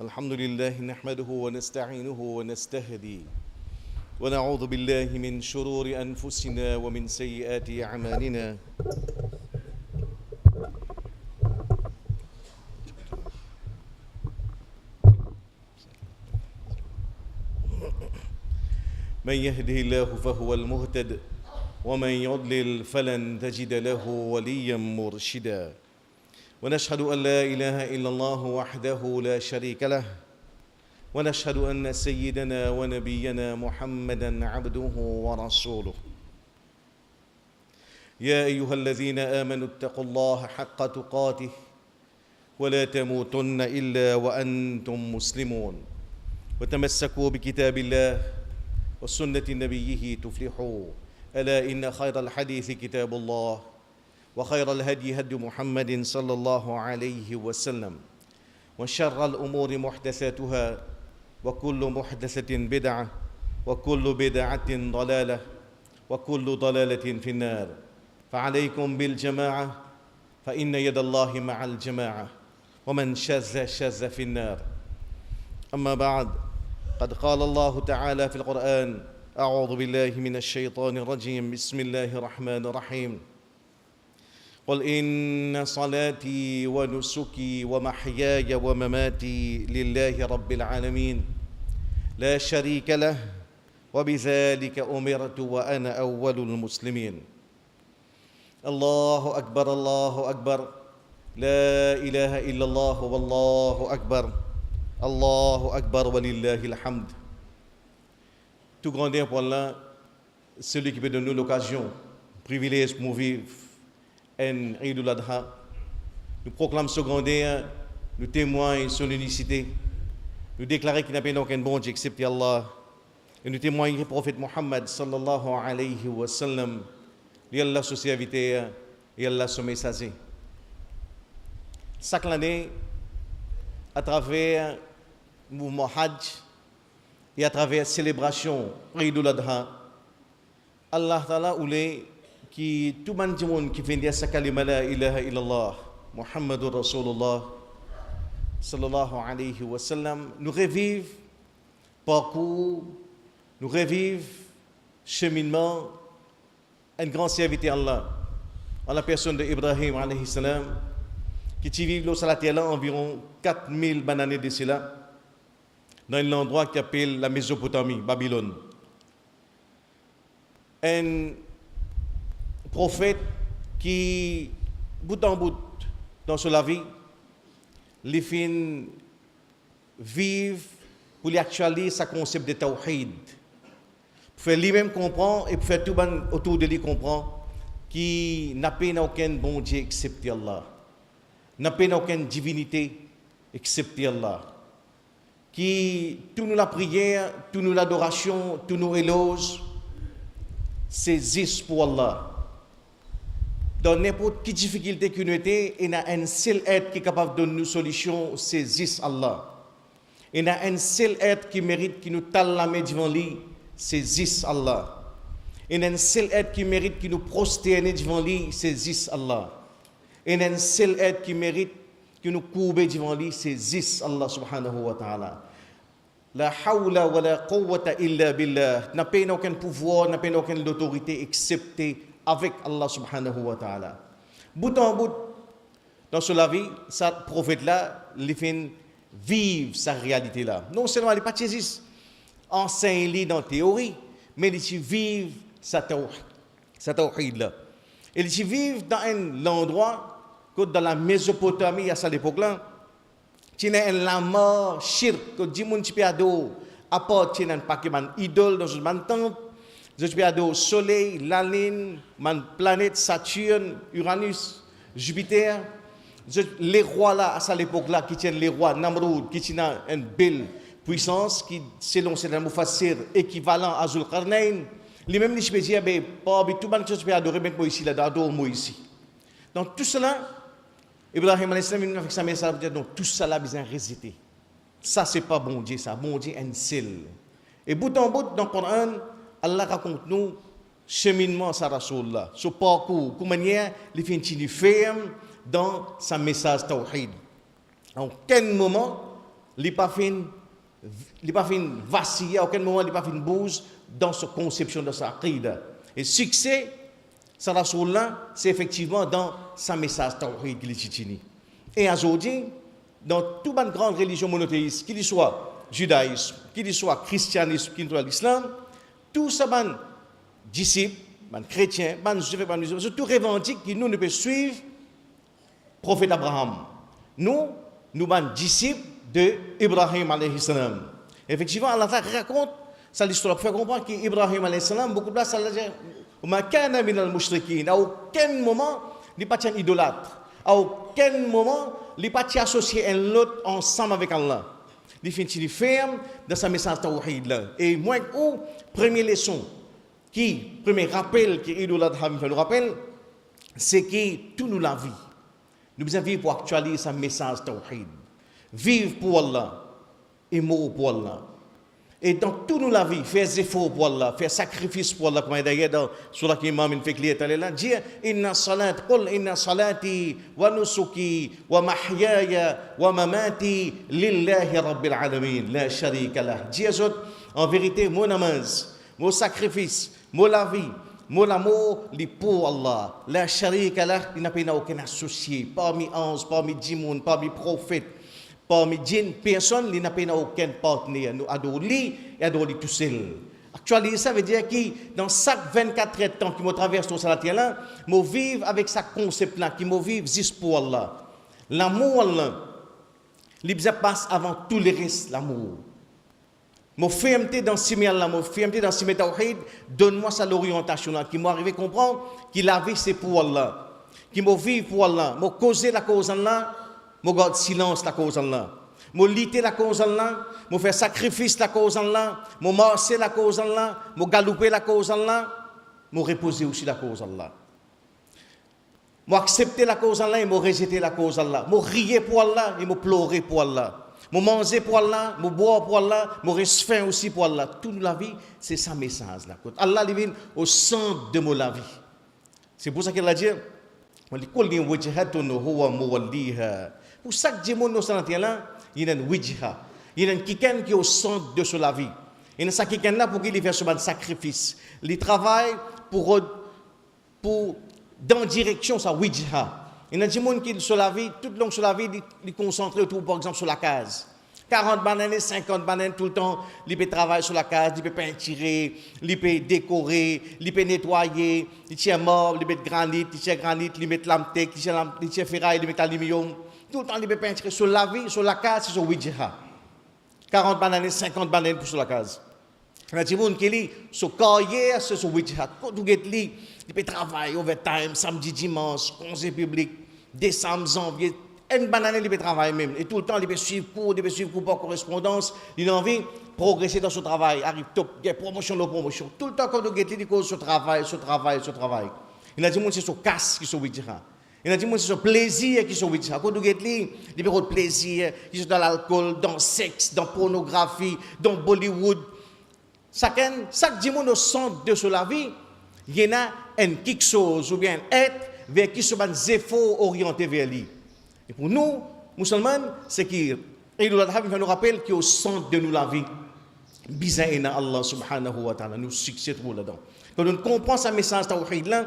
الحمد لله نحمده ونستعينه ونستهدي ونعوذ بالله من شرور أنفسنا ومن سيئات أعمالنا من يهده الله فهو المهتد ومن يضلل فلن تجد له وليا مرشدا ونشهد أن لا إله إلا الله وحده لا شريك له ونشهد أن سيدنا ونبينا محمدا عبده ورسوله يا أيها الذين آمنوا اتقوا الله حق تقاته ولا تموتن إلا وأنتم مسلمون وتمسكوا بكتاب الله وسنة نبيه تفلحوا ألا إن خير الحديث كتاب الله وخير الهدي هدي محمد صلى الله عليه وسلم وشر الأمور محدثاتها وكل محدثة بدعة وكل بدعة ضلالة وكل ضلالة في النار فعليكم بالجماعة فإن يد الله مع الجماعة ومن شذ شذ في النار أما بعد قد قال الله تعالى في القرآن أعوذ بالله من الشيطان الرجيم بسم الله الرحمن الرحيم قل إن صلاتي ونسكي ومحياي ومماتي لله رب العالمين لا شريك له وبذلك أمرت وأنا أول المسلمين الله أكبر الله أكبر لا إله إلا الله والله أكبر الله أكبر ولله الحمد. Tout grandeur pour Allah, celui qui peut donner l'occasion, privilège pour vivre en Eid al-Adha. Nous proclamons ce grandeur, nous témoignons son unicité, nous déclarons qu'il n'y a pas aucun bon Dieu excepté Allah, et nous témoignons que le prophète Muhammad sallallahu alayhi wa sallam, il Allah son serviteur et Allah son messager. Chaque année, à travers le mouvement Hajj et à travers la célébration Eid al-Adha, Allah Ta'ala voulait que tout le monde qui fait dire sa kalima la ilaha illallah, Muhammadur Rasulullah, sallallahu alayhi wa sallam, nous revive parcours, nous revive cheminement, un grand serviteur Allah, en la personne d'Ibrahim alayhi salam, qui vit sur la terre environ 4000 années de cela, dans l'endroit qui appelle la Mésopotamie, Babylone. Un prophète qui, bout en bout, dans sa vie, les fins vivre pour actualiser sa concept de tawhid. Pour faire lui-même comprendre et pour faire tout le monde autour de lui comprendre qu'il n'a pas aucun bon Dieu excepté Allah. N'a pas aucune divinité excepté Allah. Qui, tout nous la prière, tout nous l'adoration, tout nous éloges, c'est juste pour Allah. Dans n'importe quelle difficulté que nous était, il y a un seul être qui est capable de donner une solution, c'est juste Allah. Il y a un seul être qui mérite que nous tale la main devant lui, c'est juste Allah. Il y a un seul être qui mérite que nous prosterner devant lui, c'est juste Allah. Il y a un seul être qui mérite que nous courber devant lui, c'est juste Allah subhanahu wa ta'ala. La hawla wa la quwwata illa billah. N'a pas aucun pouvoir, n'a pas aucune autorité excepté avec Allah subhanahu wa ta'ala. Bout en bout, dans la vie, ce prophète-là, il fait vivre sa réalité-là. Non seulement il n'est pas juste enseigne dans la théorie, mais il vit sa tawhid-là. Il vit dans un endroit que dans la Mésopotamie à cette époque-là, il y a la mort, shirk, que dit mon petit ado apporte un paquet d'idole dans une temple, je suis ado soleil, la lune, man planète Saturne, Uranus, Jupiter, les rois là à cette époque-là qui tiennent les rois Namrud, qui tiennent une belle puissance qui selon certains mufassir équivalent à Zulqarnain, les mêmes les peux dire ben pas tout le monde qui peut adorer maintenant ici là adore moi ici. Donc tout cela Ibrahim alayhi salam avec sa message dit non tout ça là besoin résister. Ça c'est pas bon Dieu ça, bon Dieu un seul. Et bout en bout dans le Coran, Allah raconte nous cheminement sa Rasulullah, ce parcours, comment manière il continue ferme dans sa message tawhid. En quel moment il pas fin vaciller, à aucun moment il pas fin bouge dans sa conception de sa aqida. Et succès, ça là, c'est effectivement dans sa message tawhid qu'il est. Et aujourd'hui, dans toute une grande religion monothéiste, qu'il soit judaïsme, qu'il soit christianisme, qu'il soit l'islam, tout ça, les disciples, les chrétiens, les juifs, les musulmans, tout revendique que nous ne pouvons suivre le prophète Abraham. Nous sommes disciples d'Ibrahim alayhi salam. Effectivement, Allah raconte, ça l'histoire pour faire comprendre qu'Ibrahim alayhi salam, beaucoup de place, ça dit, à aucun moment, il n'est pas un idolâtre. À aucun moment, il n'est pas associé un l'autre ensemble avec Allah. Il finit ferme dans sa message tawhid. Et moi, première leçon, premier rappel qui idolâtre nous rappelle, c'est que tout nous la vie. Nous devons vivre pour actualiser sa message tawhid. Vivre pour Allah et mourir pour Allah. Et dans toute la vie, faire des efforts pour Allah, faire sacrifice pour Allah, comme d'ailleurs sur la imam il fait clair, dire inna salat, qul inna salati wa nusuki wa mahyaya wa mamati lillahi rabbil alamin, la sharika lah. Dire en vérité, mon namaz, mon sacrifice, mon la vie, mon amour, li pour Allah, la sharika lah, il n'a pas aucun associé, parmi anges, parmi djimoun, parmi prophètes. Parmi djinns, personne n'a pas aucun partenaire. Nous adorons lui et adorons tout seul. Actuellement, ça veut dire que dans chaque 24 temps qui me traverse dans cette terre-là, je vivre avec ce concept-là, qui me vivre juste pour Allah. L'amour Allah, il passe avant tout le reste, l'amour. Je fermeté dans ce Allah, je fermeté dans ce tawhid, donne-moi ça l'orientation-là, qui m'arrive à comprendre que la vie c'est pour Allah. Qui me vivre pour Allah, je causer la cause Allah. Je garde silence la cause Allah. Je lutter la cause Allah. Je faire sacrifice la cause Allah. Je marcher la cause Allah. Je galoper la cause Allah. Je reposer aussi la cause Allah. Je accepter la cause Allah et je rejeter la cause Allah. Je rier pour Allah et je pleurer pour Allah. Je manger pour Allah, je boire pour Allah, je rester faim aussi pour Allah. Toute la vie, c'est ça message là. Allah il vient au centre de la vie. C'est pour ça qu'il a dit pour chaque démon dans cette terre-là, il y a une wijha. Il y a quelqu'un qui est au centre de la vie. Il y a quelqu'un là pour qu'il fasse un sacrifice. Il travaille pour dans direction de sa wijha. Il y a des gens qui sur la vie, tout le long sur la vie, ils concentrent autour, par exemple, sur la case. 40 bananes, 50 bananes tout le temps, il peut travailler sur la case, il peut peinturer, il peut décorer, il peut nettoyer, il tient mort, il peut granit, il met lamtek, il tient ferraille, il met aluminium. Tout le temps, il peut peinturer sur la vie, sur la case, c'est sur Ouidjiha. 40 bananes, 50 bananes pour sur la case. Il y a des gens qui lisent sur carrière, c'est sur Ouidjiha. Quand vous êtes là, il peut travailler overtime, samedi, dimanche, congé public, décembre, janvier. Une banane, il peut travailler même. Et tout le temps, il peut suivre cours par correspondance. Il a envie de progresser dans son travail. Arrive top, il y a promotion, de promotion. Tout le temps, quand vous êtes là, il cause sur travail. Il y a des gens qui sont sur casse, qui sont Ouidjiha. Il y a des gens qui sont sur plaisir, qui sont Ouidjiha. Quand vous êtes là, il y a de plaisir, qui sont dans l'alcool, dans le sexe, dans la pornographie, dans Bollywood. Chaque dimanche au centre de la vie, il y a quelque chose ou bien un être vers qui sont des efforts orientés vers lui. Et pour nous, musulmans, c'est qu'il nous rappelle qu'au centre de nous la vie, bizaïna Allah subhanahu wa ta'ala, nous succédons là-dedans. Quand nous comprenons ce message tawhid là,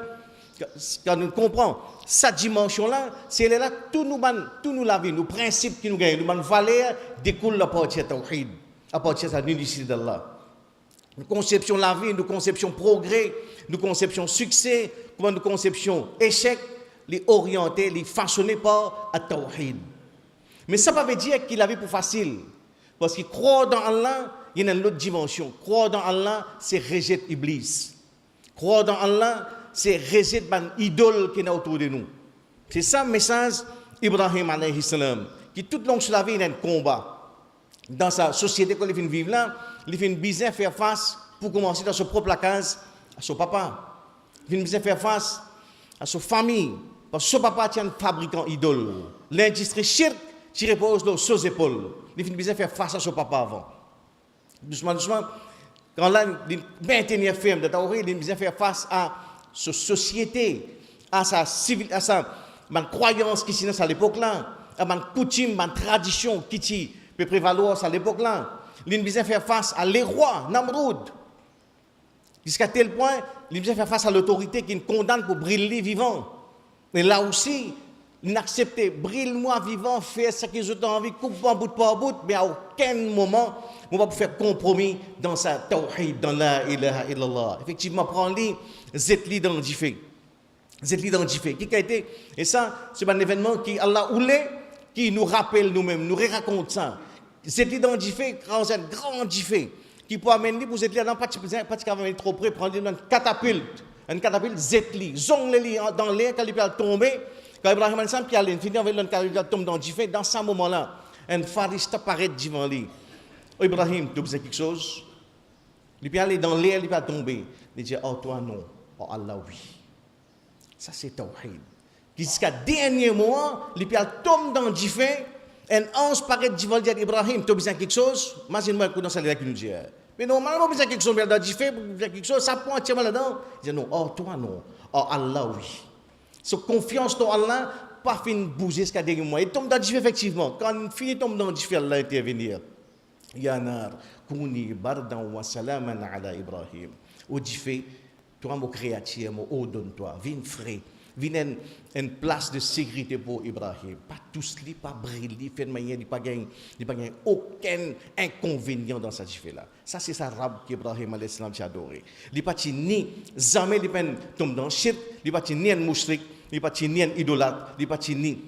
quand nous comprenons cette dimension-là, c'est là tout nous la vie, nos principes qui nous gagnent, nos valeurs découlent à partir de tawhid, à partir de l'unicité d'Allah. Nos conceptions de la vie, nos conceptions progrès, nos conceptions succès, nos conceptions échec, les orienter, les façonner par le tawhid. Mais ça ne veut pas dire qu'il a vie pour facile. Parce qu'il croit dans Allah, il y a une autre dimension. Croire dans Allah, c'est rejeter Iblis. Croire dans Allah, c'est rejeter l'idole qui est autour de nous. C'est ça le message d'Ibrahim alayhi salam. Qui tout le long de la vie, il y a un combat. Dans sa société qu'on vit là, il fait bien faire face, pour commencer dans sa propre case, à son papa. Il fait bien faire face à sa famille. Parce que son papa est un fabricant idole. L'industrie shirk, qui repose sur ses épaules. Il finit bien faire face à son papa avant. Doucement, quand là, il maintenir ferme de tawhid, il bien faire face à sa société, à sa croyance qui est à l'époque là, à sa coutume, à sa tradition qui peut prévaloir à l'époque là. Il besoin faire face à les rois, Namroud. Jusqu'à tel point, il besoin faire face à l'autorité qui nous condamne pour brûler vivant. Et là aussi, il accepte, brûle-moi vivant, fais ce que j'ai envie, coupe-moi bout par bout, mais à aucun moment, on va faire compromis dans sa tawhid, dans la ilaha illallah. Effectivement, prends-les, zet-les dans le jifé. Zet-les dans le jifé. Qui a été, et ça, c'est un événement qui, Allah oulé, qui nous rappelle nous-mêmes, nous raconte ça. Zet-les dans le jifé, quand c'est un grand jifé, qui peut amener, pour zet-les dans pas trop près, prendre une catapulte, zet-les, zongle-les dans l'air, quand il peut tomber. Quand Ibrahim al-Sam qui allait finir avec le tombe dans le jifé, dans ce moment-là, un fariste apparaît devant lui. Oh Ibrahim, tu as besoin de quelque chose? Il peut aller dans l'air, il peut tomber. Il dit, oh toi non, oh Allah oui. Ça c'est tawhid. Jusqu'à dernier moment, il peut tomber dans le jifé, un ange paraît devant lui, Ibrahim, tu as besoin de quelque chose? Imagine-moi que dans ça, il qui nous dit, mais normalement, besoin de quelque chose, dans le jifé, quelque chose, ça prend entièrement là-dedans. Il dit, non, oh toi non, oh Allah oui. So, confiance dans Allah, pas fin bouger jusqu'à dernier moment. Il tombe dans le jifé, effectivement. Quand il finit tombe dans le jifé, Allah intervenir. Ya nar, kuni bardan wa salaman ala Ibrahim. Au jifé, toi, mon créateur, mon eau donne-toi. Viens frais. Viens une place de sécurité pour Ibrahim. Pas tous les, pas briller, fait de manière, il n'y a pas aucun inconvénient dans cette jifé-là. Ça, c'est ça, rab qu'Ibrahim a adoré. Il n'y a pas ni jamais, il n'y a pas tombe dans le shirk, il n'y a pas ni un mouchrik, il n'y a pas ni un idolâtre, il n'y a pas ni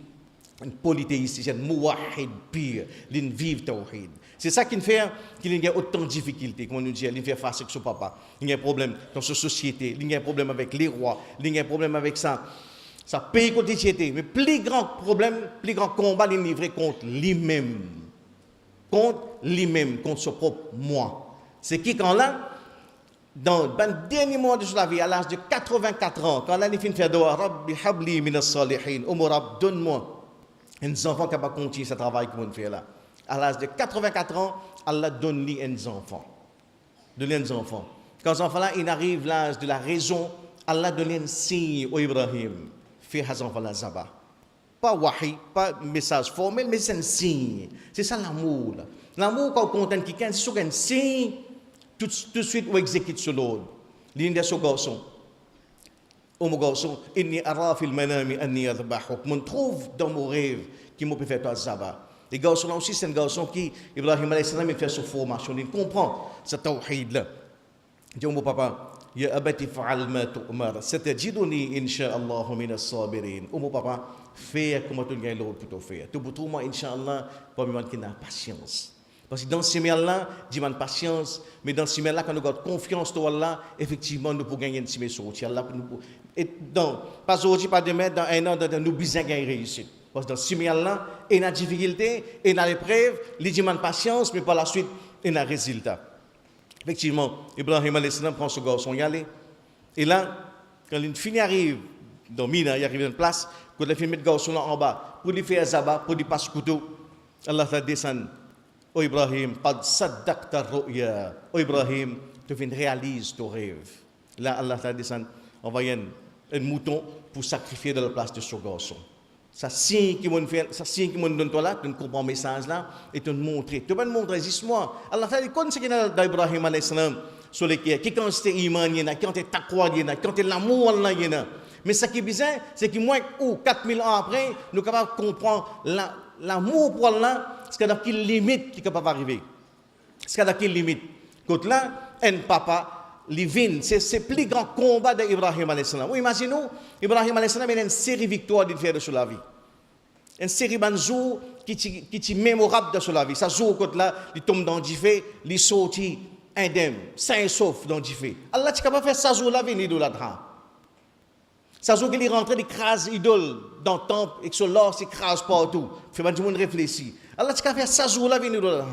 un polythéiste, un mouahid pire, il vive tawhid. C'est ça qui fait qu'il y a autant de difficultés, comme on nous dit, il fait face avec son papa. Il y a un problème dans sa société, il y a un problème avec les rois, il y a un problème avec ça pays contre la société. Mais plus grand problème, plus grand combat, il est livré contre lui-même. Contre son propre moi. C'est qui quand là, dans le dernier mois de sa vie, à l'âge de 84 ans, quand là, il finit de faire doa, Rabbi habli minas salihin, Rab, donne-moi un enfant qui va continuer ce travail qu'on fait là. À l'âge de 84 ans, Allah donne-lui un enfant. Donne-lui un enfant. Quand cet enfant-là, il arrive à l'âge de la raison, Allah donne un signe au Ibrahim. Fais à enfant-là zaba. Pas wahi, pas message formel, mais c'est un signe. C'est ça l'amour. L'amour, quand on contente quelqu'un, c'est sur un signe, tout de suite, on exécute sur l'autre. L'une de ce garçon. Oh mon garçon, inni ara fil manami anni adbahuk. Mon trouve dans mon rêve qui m'a fait toi zaba. Les garçons là aussi, c'est un garçon qui, Ibrahim alayhi salam, il fait sa formation, il comprend ce tawhid-là. Il dit, mon papa, ya abati fa'al ma tu'mar, satajiduni insha'Allah min as-sabirin. Oh mon papa, fais comme tu gagnes l'autre pour te faire. Tu pour moi, insha'Allah, pour moi qui n'a patience. Parce que dans ce semaine-là, dis moi patience, mais dans ce semaine-là, quand nous avons confiance en Allah, effectivement, nous pouvons gagner une semaine sur et donc, pas aujourd'hui, pas demain, dans un an, nous besoin de gagner réussite. Parce que dans ce semaine-là, il y a une difficulté, il y a l'épreuve, il y a une patience, mais par la suite, il y a un résultat. Effectivement, Ibrahim alayhi salam prend ce garçon, y aller. Et là, quand une fille arrive, dans Mina, il arrive à une place, quand il fait mettre le garçon là en bas, pour lui faire un zaba, pour lui passer le couteau, Allah va descendre. Oh Ibrahim, qad saddaqta ru'ya. Oh Ibrahim, tu réalises ton rêve. Là, Allah va descendre, envoyer un mouton pour sacrifier dans la place de ce garçon. Ça signe qui m'ont donné toi là, tu comprends le message là, et tu montres. Tu vas me montrer, dis-moi. Allah a dit, quand c'est qu'il y a d'Ibrahim alayhi salam, sur les qui quand c'était iman, quand c'était taqwa, quand c'était l'amour, Allah, mais ce qui est bizarre, c'est que moins ou 4000 ans après, nous sommes capables de comprendre l'amour pour Allah, c'est qu'il y a des limites qui sont capables d'arriver. C'est qu'il y a des limites. Quand là, un papa, Livin, c'est le plus grand combat d'Ibrahim alayhi salam. Imaginez-nous, Ibrahim alayhi salam a une série de victoires de faire sur la vie. Une série de jours qui est mémorable sur la vie. Ça jour quand là, il tombe dans le jifé, il sortit indemne, sain et sauf dans le jifé. Allah est capable de faire ça jour là, il idolâtre. Ça jour qu'il est rentré, il écrase idole dans le temple et que sur l'or s'écrase partout. Fait pas du monde réfléchir. Allah est capable de faire ça jour là, il idolâtre.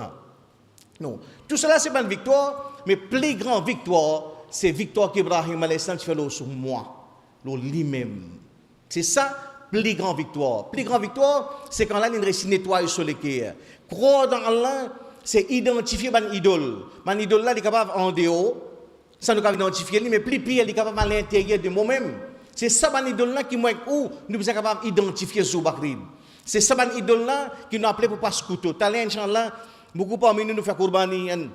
Non. Tout cela, ce n'est pas une victoire, mais plus grande victoire, c'est la victoire qu'Ibrahim alayhi salam fait sur moi, sur lui-même. C'est ça, plus grande victoire. Plus grande victoire, c'est quand là, il réussit à nettoyer sur les cœurs. Croire dans Allah, c'est identifier mon idole. Mon idole là, il est capable en dehors, ça nous capable d'identifier, mais plus pire, il est capable à l'intérieur de moi-même. C'est ça, mon idole là, qui moi, où nous sommes capables d'identifier Zoubakrid. C'est ça, mon idole là, qui nous appelé pour passer couteau. T'as l'inchallah, Beaucoup parmi nous font courbani, un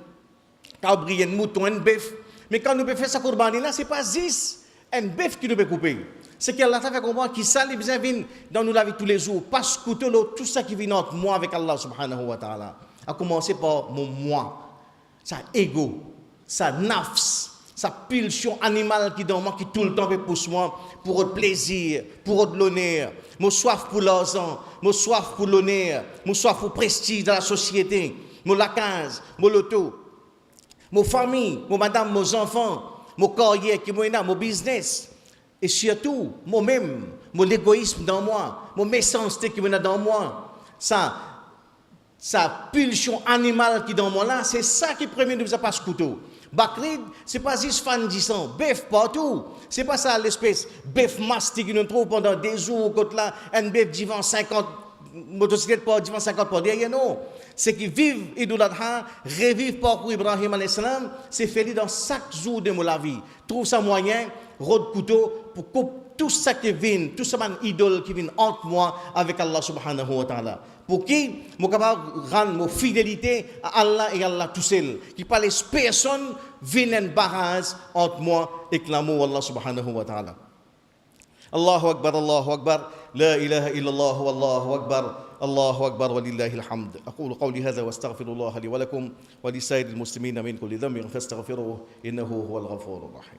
cabri, un mouton, un bœuf. Mais quand nous faisons ça courbani là, c'est pas 10, un bœuf qui nous peut couper. C'est qu'Allah t'a fait comprendre qu'il ça les besoins viennent dans nous la vie tous les jours. Parce que tout ça qui vient entre moi avec Allah subhanahu wa ta'ala. A commencer par mon moi, sa ego, sa nafs, sa pulsion animale qui dans moi, qui tout le temps fait pousse moi, pour le plaisir, pour l'honneur, mon soif pour l'argent, mon soif pour l'honneur, mon soif pour le prestige de la société, mon lacage, mon loto, mon famille, mon madame, mes enfants, mon carrière, mon business. Et surtout, moi-même, mon égoïsme dans moi, mon méchanceté qui est dans moi, sa pulsion animale qui est dans moi là, c'est ça qui premier nous a pas ce couteau. Bakrid, c'est pas juste fan disant, bœuf partout. C'est pas ça l'espèce bœuf mastic qui nous trouve pendant des jours, côté là, un bœuf divan 50, motocyclette par divan 50 par derrière, non. C'est qui vivent Idul Adha, revivent parcours Ibrahim alayhi salam, c'est fait dans chaque jour de la vie. Trouve ça moyen, rôde couteau, pour couper tout ça qui vient, tout ça idole qui vient entre moi avec Allah subhanahu wa ta'ala. Pour qui, je suis capable de rendre ma fidélité à Allah et Allah tout seul. Qui pas les personnes viennent un barrage entre moi et l'amour Allah subhanahu wa ta'ala. Allahu Akbar, Allahu Akbar, la ilaha illallah, wallahu Akbar, Allahu Akbar, walillahi alhamd. أقول قولي هذا واستغفر الله لي ولكم ولسائر المسلمين من كل ذنب فاستغفروه إنه هو الغفور الرحيم.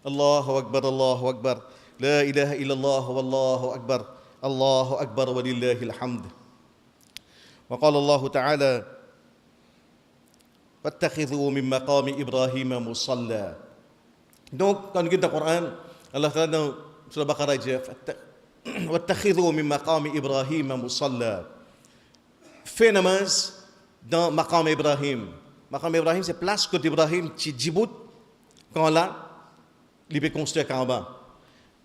الله أكبر الله أكبر لا إله إلا الله والله أكبر الله أكبر ولله الحمد وقال الله تعالى واتخذوا من مقام إبراهيم مصلى. Donc quand nous lisons le Coran, Allah Ta'ala dans sur la Baqarah dit واتخذوا من مقام إبراهيم مصلى. Fais namaz dans maqam Ibrahim. Maqam Ibrahim c'est place côté Ibrahim qui Djibout quand là il peut construire Kaaba.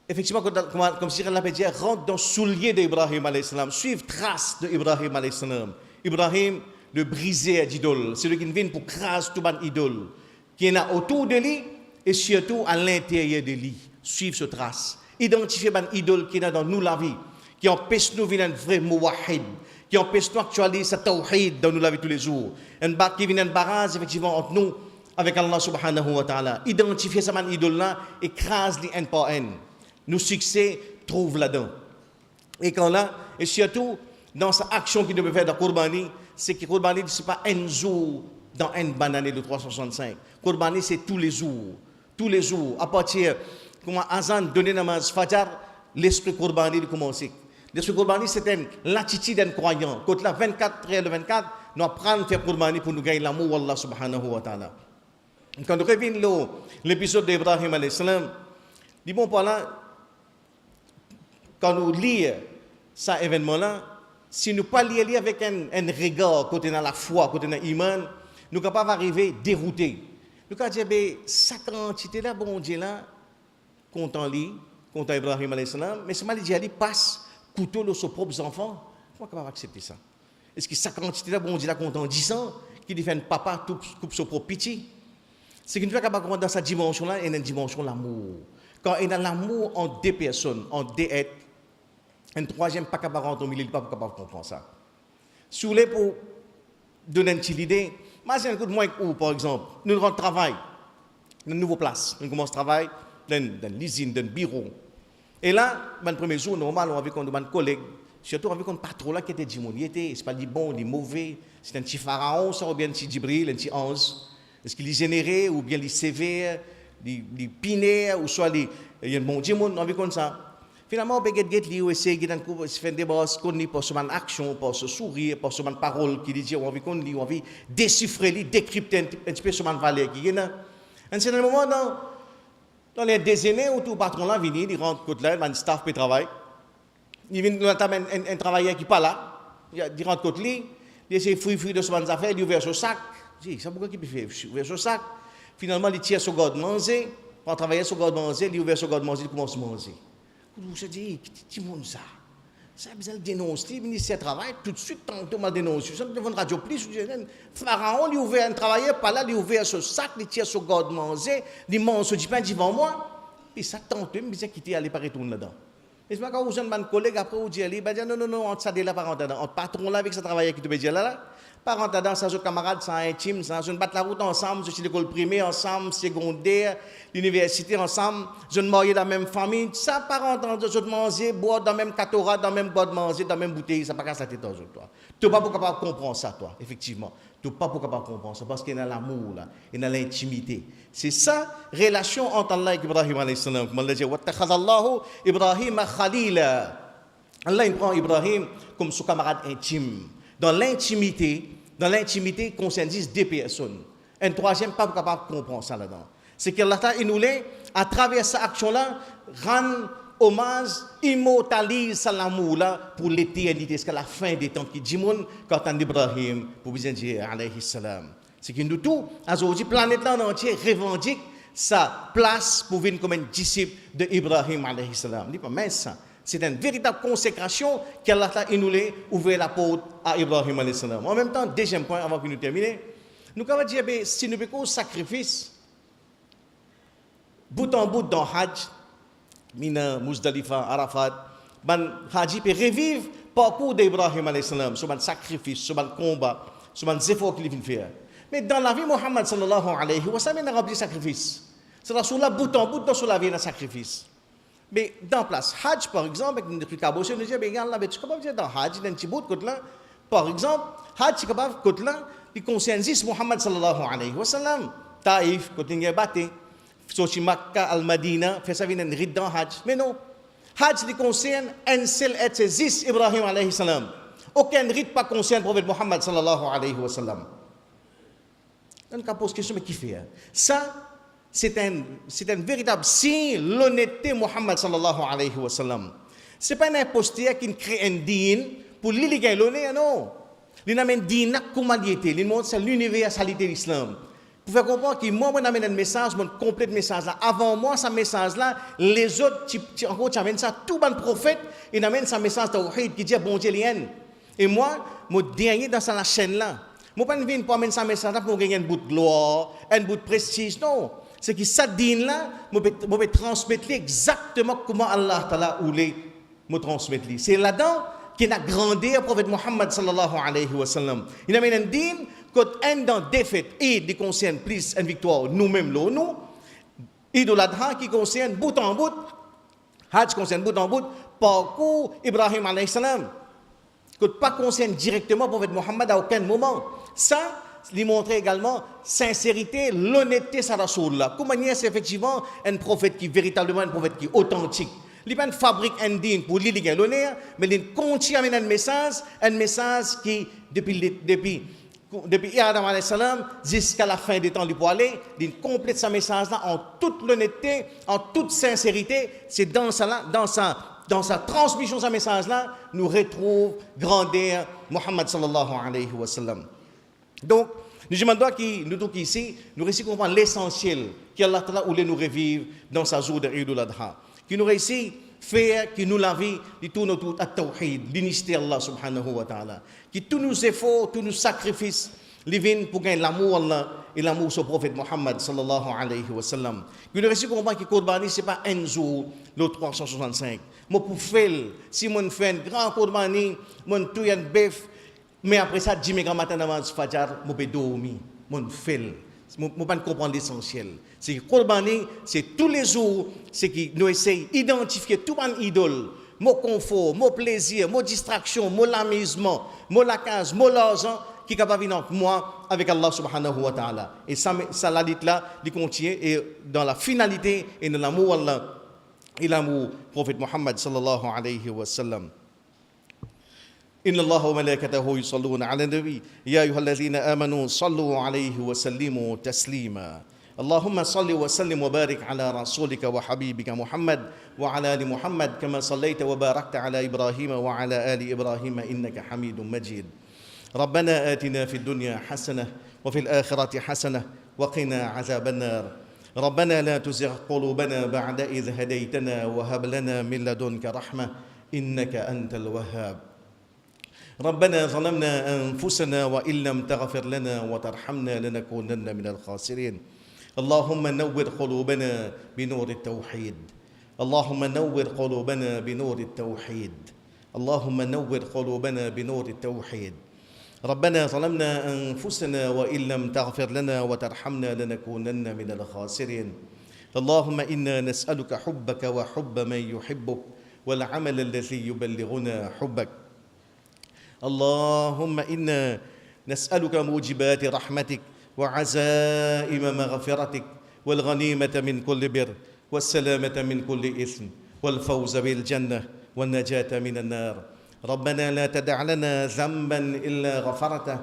Effectivement, comme si Allah peut dire, rentre dans le soulier d'Ibrahim alayhi salam, suivre trace d'Ibrahim alayhi salam. Ibrahim, le brisé d'idole, c'est lui qui vient pour craser tout le idole, qui est autour de lui et surtout à l'intérieur de lui. Suivre ce trace. Identifier une idole qui est dans nous la vie, qui empêche nous de vivre un vrai muwahid, qui empêche nous d'actualiser sa tawhid dans nous la vie tous les jours. Un bar qui vient un barrage effectivement entre nous avec Allah subhanahu wa ta'ala. Identifier sa idole là, écrase-les un par un. Nos succès trouvent là-dedans. Et quand là, et surtout, dans sa action qu'il devait faire dans Kourbani, c'est que Kourbani, ce n'est pas un jour dans une bonne année de 365. Kourbani, c'est tous les jours. Tous les jours. À partir, comment Azan donner namaz Fajar, l'esprit Kourbani de commencer. L'esprit Kourbani, c'est l'attitude d'un croyant. Quand là, 24 heures de 24, nous apprenons à faire Kourbani pour nous gagner l'amour d'Allah subhanahu wa ta'ala. Quand nous revenons l'épisode d'Ibrahim alayhi salam, dit bon par là, quand nous lisons cet événement-là, si nous ne pas lire avec un regard côté dans la foi, côté dans l'iman, nous sommes capables d'arriver déroutés. Nous sommes dire, sa quantité là, bon Dieu là, content lui, content Ibrahim alayhi salam, mais ce mal dit, il passe couteau de ses propres enfants. Comment capable d'accepter ça? Est-ce que sa quantité là, bon Dieu là, content 10 ans, qui dit un papa coupe son propre petit? C'est que nous sommes capables dans cette dimension-là, il y a une dimension de l'amour. Quand il y a l'amour entre deux personnes, entre deux êtres, un troisième pas capable de rentrer au milieu, il n'est pas capable de comprendre ça. Si vous voulez, pour donner une petite idée, imaginez un coup de moins où, par exemple, nous rentrons travail, dans une nouvelle place, nous commençons à travailler dans l'usine, dans le bureau. Et là, le premier jour, normal, on a vu qu'on a un collègue, surtout on a vu qu'on patron là qui était dit, c'est pas dit bon, ni mauvais, c'est un petit pharaon, ça, ou bien un petit Djibril, un petit ange. Est-ce qu'il est généré, ou bien il est sévère, il est piné, ou soit il y a un bon Dieu, on a vu comme ça. Finalement, on peut essayer de faire des bosses, qu'on lit par son action, par ce sourire, par son parole, qui dit, on a vu qu'on lit, on a vu déchiffrer, décrypter un petit peu son valeur qui est là. À un certain moment, dans les décennies où tout patron là vient, il rentre côté là, un staff peut travailler. Il vient un travailleur qui n'est pas là, il rentre côté lui, il essaie de fouiller de son affaires, il ouvre son sac. Ça pourquoi qu'il peut faire ouvrir son sac. Finalement, il tire son garde manger, quand on travaillait sur le garde manger, il ouvert sur le garde manger, il commence à manger. Je dis, qui monde ça? Ça a besoin de dénoncer, le ministère du Travail, tout de suite, tantôt m'a dénoncé. Je devant Radio Plus, Pharaon, il ouvert un travailleur, pas là, il ouvert ce sac, il tire sur le garde manger, il mange du pain devant moi. Puis ça tente, il me dit qu'il allait pas retourner là-dedans. Et je me dis, un collègue après, il dit, non, entre ça, là, par entre patron là, avec ce travailleur qui te dit là, par entre dans sa camarade, ça intime, ça, je ne batte la route ensemble, je suis l'école primaire ensemble, secondaire, l'université ensemble, je ne marié dans la même famille, ça, par entre je manger, boire dans le même catora, dans le même bois de manger, dans la même bouteille, ça pas casse la tête aux autres, toi. Tu n'es pas pour capable comprendre ça, toi, effectivement. Tu n'es pas pour capable comprendre ça, parce qu'il y a l'amour, là, il y a l'intimité. C'est ça, relation entre Allah et Ibrahim, alayhi salam, comme Allah dit, Wattakhadallahu Ibrahim khalila. Allah, il prend Ibrahim comme son camarade intime. Dans l'intimité, concerne 2 personnes. Un troisième, pas capable de comprendre ça là-dedans. C'est qu'Allah, il nous l'a, à travers cette action-là, rend hommage, immortalise ça l'amour là pour l'éternité, jusqu'à la fin des temps qui dit quand on Ibrahim, pour bien dire, alayhi salam. C'est que nous tous, aujourd'hui, planète là en entier revendique sa place pour venir comme un disciple de Ibrahim, alayhi salam. Il n'est pas mince ça. C'est une véritable consécration qu'Allah nous l'a ouvert la porte à Ibrahim alayhi salam. En même temps, deuxième point, avant que nous terminions, nous avons dit, si nous faisons sacrifice, bout en bout dans Hajj, Mina, Muzdalifa, Arafat, Haji peut revivre le parcours d'Ibrahim alayhi salam, sur un sacrifice, sur un combat, sur un effort qu'il vient faire. Mais dans la vie, Muhammad sallallahu alayhi wa sallam, il a rempli sacrifice. C'est sur la bout en bout dans la vie, il a sacrifice. Mais dans place, Hajj par exemple, avec une caboche, nous disons, regarde là, tu es capable de dire dans Hajj, dans un petit bout de côté là, par exemple, Hajj, tu es capable de côté là, il concerne Muhammad sallallahu alayhi wa sallam, Taïf, côté il batté, Sochi Makkah, Al-Madina, fait ça vient un rite dans Hajj. Mais non, Hajj, il concerne un seul être, c'est Ibrahim alayhi salam. Aucun rite pas concerne le prophète Muhammad sallallahu alayhi wa sallam. Donc, on pose question, mais qui fait ça? C'est un véritable signe l'honnêteté Muhammad sallallahu alayhi wa sallam. Ce n'est pas un imposteur qui crée un dîne pour l'illégal l'honneur, non. Il n'a même dîne comme il il montre c'est l'universalité de l'islam. Pour faire comprendre que moi, je amène un message, je complète le message là. Avant moi, ce message-là, les autres, encore, tu amènes ça, tout bon prophète, il amène ce message tawhid qui dit bon Dieu lien. Et moi, mon dernier dans la chaîne là, je ne pas venir pour amener ce message là pour gagner un bout de gloire, un bout de prestige, non. C'est que ça dîne là, je vais transmettre exactement comment Allah Ta'ala voulait me transmettre. C'est là-dedans qu'il a grandi le prophète Muhammad sallallahu alayhi wa sallam. Il amène un dîne, quand un dans défaite et qui concerne plus une victoire, nous-mêmes, nous, Idul Adha qui concerne bout en bout, Hajj concerne bout en bout, parcours Ibrahim alayhi salam, que pas concerne directement le prophète Muhammad à aucun moment. Ça, lui montrer également sincérité, l'honnêteté sa Rasoul. Comment c'est effectivement un prophète qui véritablement un prophète qui est authentique. Il ne fabrique un dîne pour lui gagner l'honneur, mais il continue à amener un message qui, depuis Adam alayhi salam jusqu'à la fin des temps du aller, il complète ce message-là en toute l'honnêteté, en toute sincérité. C'est dans sa transmission de ce message-là, nous retrouvons grandeur Muhammad sallallahu alayhi wa sallam. Donc, nous demandons qu'ici, nous réussissons à comprendre l'essentiel qu'Allah Ta'ala voulait nous revivre dans sa jour de Eid al-Adha. Qui nous réussit faire que nous la vie, qui tourne autour de Tawhid, l'unité Allah subhanahu wa ta'ala. Qui tous nos efforts, tous nos sacrifices, les viennent pour gagner l'amour Allah et l'amour de son prophète Muhammad sallallahu alayhi wa sallam. Qui nous réussit à comprendre que Korbani, ce n'est pas un jour, le 365. Moi, pour faire, si je fais un grand Korbani, je fais un bœuf, mais après ça, 10 000 matin avant le Fajr, je peux dormir, je fais. Je ne peux pas comprendre l'essentiel. C'est que Korbani, c'est tous les jours, c'est que nous essayons d'identifier tout un idole, mon confort, mon plaisir, mon distraction, mon amusement, mon lacage, mon l'argent, qui est capable de venir moi avec Allah subhanahu wa ta'ala. Et ça la dit là, il continue, et dans la finalité, et dans l'amour Allah, et l'amour prophète Muhammad sallallahu alayhi wa sallam. إن الله وملائكته يصلون على النبي يا أيها الذين آمنوا صلوا عليه وسلموا تسليما اللهم صل وسلم وبارك على رسولك وحبيبك محمد وعلى آل محمد كما صليت وباركت على إبراهيم وعلى آل إبراهيم إنك حميد مجيد ربنا آتنا في الدنيا حسنة وفي الآخرة حسنة وقنا عذاب النار ربنا لا تزغ قلوبنا بعد إذ هديتنا وهب لنا من لدنك رحمة إنك أنت الوهاب. ربنا ظلمنا أنفسنا وإن لم تغفر لنا وترحمنا لنكونن من الخاسرين. اللهم نور قلوبنا بنور التوحيد. اللهم نور قلوبنا بنور التوحيد. اللهم نور قلوبنا بنور التوحيد. ربنا ظلمنا أنفسنا وإن لم تغفر لنا وترحمنا لنكونن من الخاسرين. اللهم إنا نسألك حبك وحب من يحبك والعمل الذي يبلغنا حبك. اللهم إنا نسألك موجبات رحمتك وعزائم مغفرتك والغنيمة من كل بر والسلامة من كل إثم والفوز بالجنة والنجاة من النار. ربنا لا تدع لنا ذنبا إلا غفرته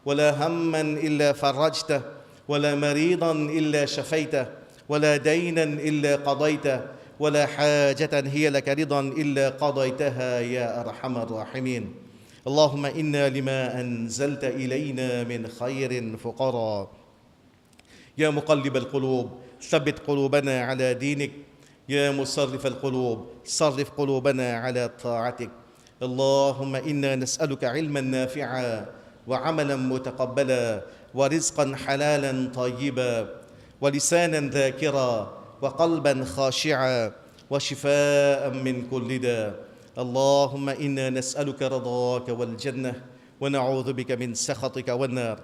ولا هما إلا فرجته ولا مريضا إلا شفيته ولا دينا إلا قضيته ولا حاجة هي لك رضا إلا قضيتها يا أرحم الراحمين. اللهم إنا لما أنزلت إلينا من خير فقراء. يا مقلب القلوب ثبت قلوبنا على دينك. يا مصرف القلوب صرف قلوبنا على طاعتك. اللهم إنا نسألك علما نافعا وعملا متقبلا ورزقا حلالا طيبا ولسانا ذاكرا وقلبا خاشعا وشفاء من كل داء. اللهم إنا نسألك رضاك والجنة ونعوذ بك من سخطك والنار.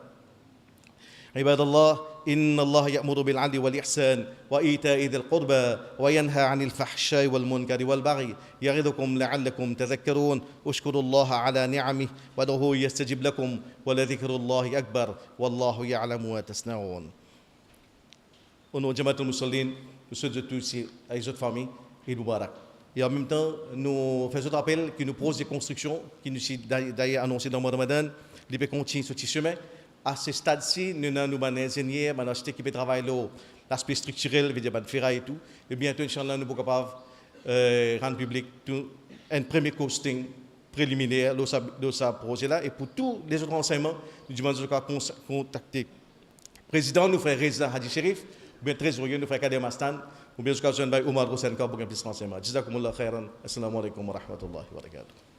عباد الله، إن الله يأمر بالعدل والإحسان وإيتاء ذي القربى وينهى عن الفحشاء والمنكر والبغي يعظكم لعلكم تذكرون. اشكروا الله على نعمه وادعوه يستجب لكم ولذكر الله أكبر والله يعلم ما تصنعون. Au nom de Jamaat al-Musallin, nous souhaitons tous à les autres familles et Moubarak. Et en même temps, nous faisons un appel qui nous pose des constructions, qui nous sont d'ailleurs annoncées dans le mois de Ramadan, les peuples continuent sur ce chemin. À ce stade-ci, nous avons des ingénieurs, des architectes qui travaillent l'aspect structurel, des ferrailles et tout. Et bientôt, Inch'Allah, nous sommes capables de rendre public un premier costing préliminaire de ce projet-là. Et pour tous les autres renseignements, nous demandons de contacter le président, nous frère Reza Hadi Sherif, ou bien trésorier, nous frère Kader Mastan, ou bien jusqu'à Omar Hossein pour un plus renseignement. Jazakumullah khairan. Assalamu alaikum wa rahmatullahi wa barakatuh.